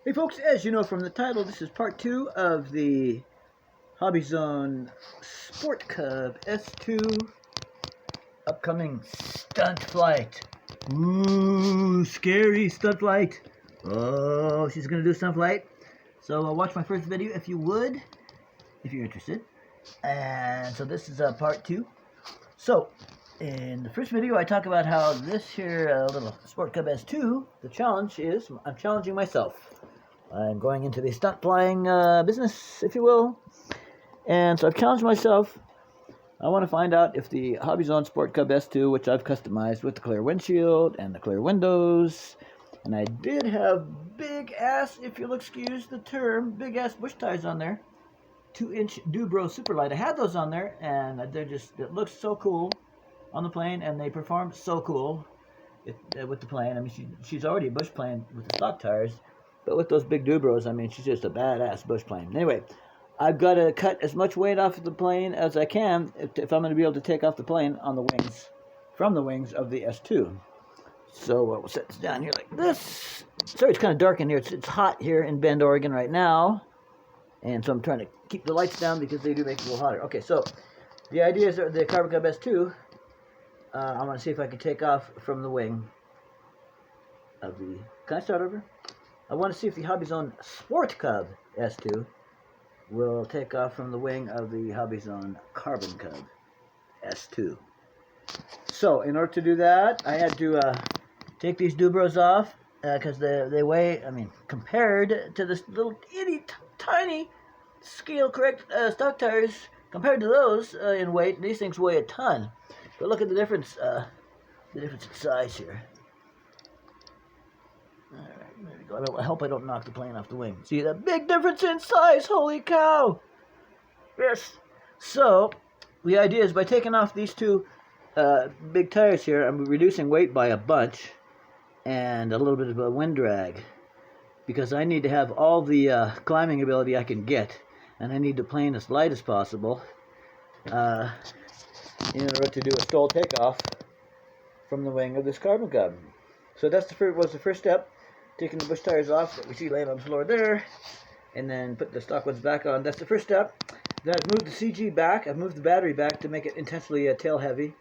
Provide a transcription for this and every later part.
Hey folks, as you know from the title, this is part 2 of the Hobbyzone Sport Cub S2 upcoming stunt flight. Ooh, scary stunt flight. Oh, she's going to do stunt flight. So watch my first video if you would, if you're interested. And so this is part 2. So, in the first video I talk about how this here little Sport Cub S2, the challenge is, I'm challenging myself. I'm going into the stunt flying business, if you will. And so I've challenged myself. I want to find out if the Hobbyzone Sport Cub S2, which I've customized with the clear windshield and the clear windows, and I did have big ass, if you'll excuse the term, big ass bush tires on there. 2-inch Dubro Superlight. I had those on there, and they're just, it looks so cool on the plane, and they perform so cool with the plane. I mean, she's already a bush plane with the stock tires. But with those big Dubros, I mean, she's just a badass bush plane. Anyway, I've got to cut as much weight off of the plane as I can if I'm going to be able to take off the plane on the wings, from the wings of the S2. So we'll set this down here like this. Sorry, it's kind of dark in here. It's hot here in Bend, Oregon right now. And so I'm trying to keep the lights down because they do make it a little hotter. Okay, so the idea is that the Carbon Cub S2, I'm going to see if I can take off from the wing of the... Can I start over? I want to see if the Hobbyzone Sport Cub S2 will take off from the wing of the Hobbyzone Carbon Cub S2. So, in order to do that, I had to take these Dubros off because they weigh, I mean, compared to this little itty tiny scale correct stock tires, compared to those in weight, these things weigh a ton. But look at the difference in size here. Alright, there we go. I hope I don't knock the plane off the wing. See that big difference in size? Holy cow! Yes. So, the idea is by taking off these two big tires here, I'm reducing weight by a bunch and a little bit of a wind drag because I need to have all the climbing ability I can get, and I need the plane as light as possible in order to do a STOL takeoff from the wing of this Carbon Cub. So that's was the first step. Taking the bush tires off that we see laying on the floor there, and then put the stock ones back on. That's the first step. Then I've moved the CG back. I've moved the battery back to make it intensely tail heavy.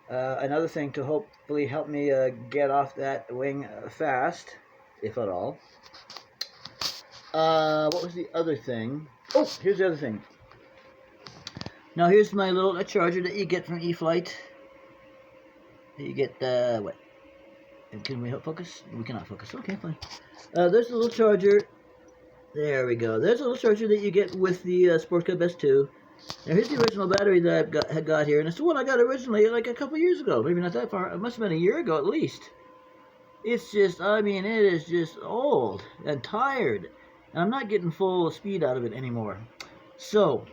Another thing to hopefully help me get off that wing fast, if at all. What was the other thing? Oh, here's the other thing. Now here's my little charger that you get from E-Flight. You get, what? Can we focus? We cannot focus. Okay, fine. There's a little charger. There we go. There's a little charger that you get with the Sport Cub S2. Now here's the original battery that I had got here, and it's the one I got originally like a couple years ago. Maybe not that far. It must have been a year ago at least. It's just, I mean, it is just old and tired, and I'm not getting full speed out of it anymore. So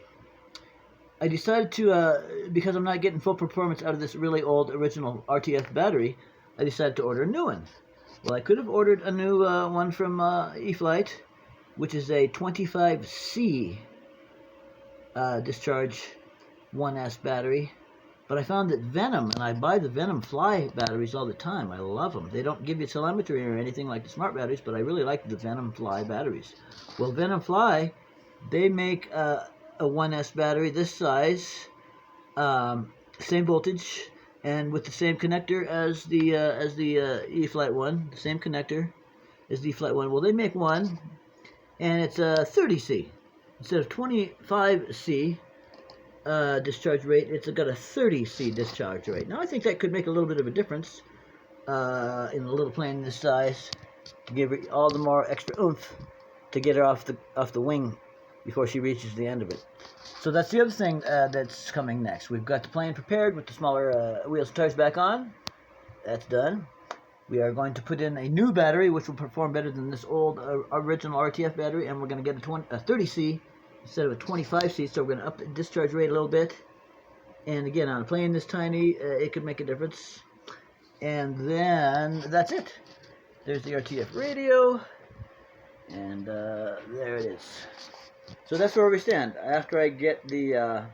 I decided to, because I'm not getting full performance out of this really old original RTF battery, I decided to order a new one. Well, I could have ordered a new one from E-Flight, which is a 25C discharge 1S battery. But I found that Venom, and I buy the Venom Fly batteries all the time. I love them. They don't give you telemetry or anything like the smart batteries, but I really like the Venom Fly batteries. Well, Venom Fly, they make a 1S battery this size, same voltage, and with the same connector as the E-Flight one, the same connector as the E-Flight one. Well, they make one, and it's a 30C instead of 25C discharge rate. It's got a 30C discharge rate. Now, I think that could make a little bit of a difference in a little plane this size to give her all the more extra oomph to get her off the wing before she reaches the end of it. So that's the other thing that's coming next. We've got the plane prepared with the smaller wheels and tires back on. That's done. We are going to put in a new battery, which will perform better than this old original RTF battery, and we're going to get a 30C instead of a 25C, so we're going to up the discharge rate a little bit. And again, on a plane this tiny, it could make a difference. And then that's it. There's the RTF radio, and there it is. So that's where we stand. After I get the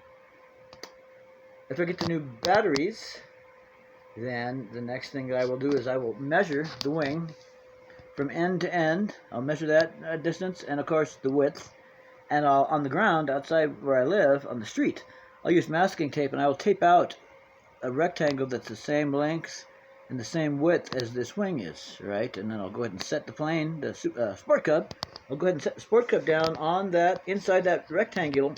new batteries, then the next thing that I will do is I will measure the wing from end to end. I'll measure that distance and, of course, the width. And I'll, on the ground outside where I live, on the street, I'll use masking tape, and I will tape out a rectangle that's the same length and the same width as this wing is, right? And then I'll go ahead and set the plane, the Sport Cub. I'll go ahead and set the Sport Cub down on that, inside that rectangle.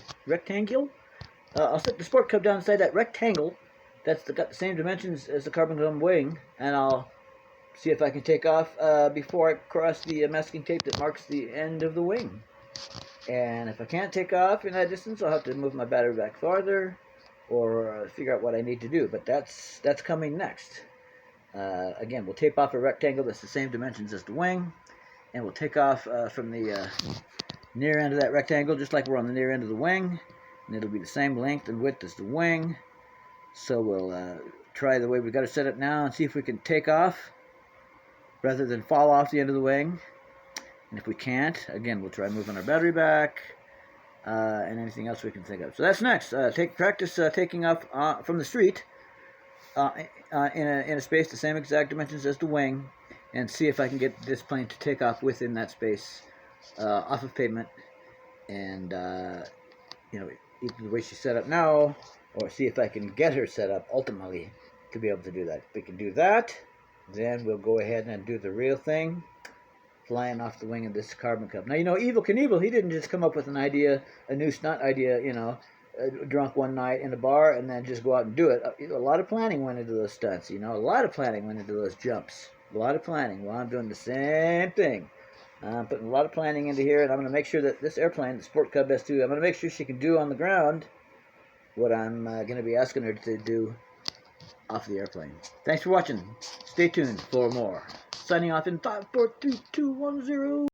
I'll set the Sport Cub down inside that rectangle that's got the same dimensions as the carbon gum wing, and I'll see if I can take off before I cross the masking tape that marks the end of the wing. And if I can't take off in that distance, I'll have to move my battery back farther, or figure out what I need to do. But that's coming next. Again, we'll tape off a rectangle that's the same dimensions as the wing, and we'll take off from the near end of that rectangle, just like we're on the near end of the wing, and it'll be the same length and width as the wing. So we'll try the way we've got it set up now and see if we can take off rather than fall off the end of the wing. And if we can't, again, we'll try moving our battery back and anything else we can think of. So that's next. Practice taking off from the street in a space the same exact dimensions as the wing, and see if I can get this plane to take off within that space off of pavement. And either the way she's set up now, or see if I can get her set up ultimately to be able to do that. If we can do that, then we'll go ahead and do the real thing, flying off the wing of this Carbon Cub. Now, Evel Knievel, he didn't just come up with an idea, a new stunt idea, drunk one night in a bar and then just go out and do it. A lot of planning went into those stunts, a lot of planning went into those jumps. A lot of planning. Well, I'm doing the same thing. I'm putting a lot of planning into here, and I'm going to make sure that this airplane, the Sport Cub S2, I'm going to make sure she can do on the ground what I'm going to be asking her to do off the airplane. Thanks for watching. Stay tuned for more. Signing off in 5, 4, 3, 2, 1, 0.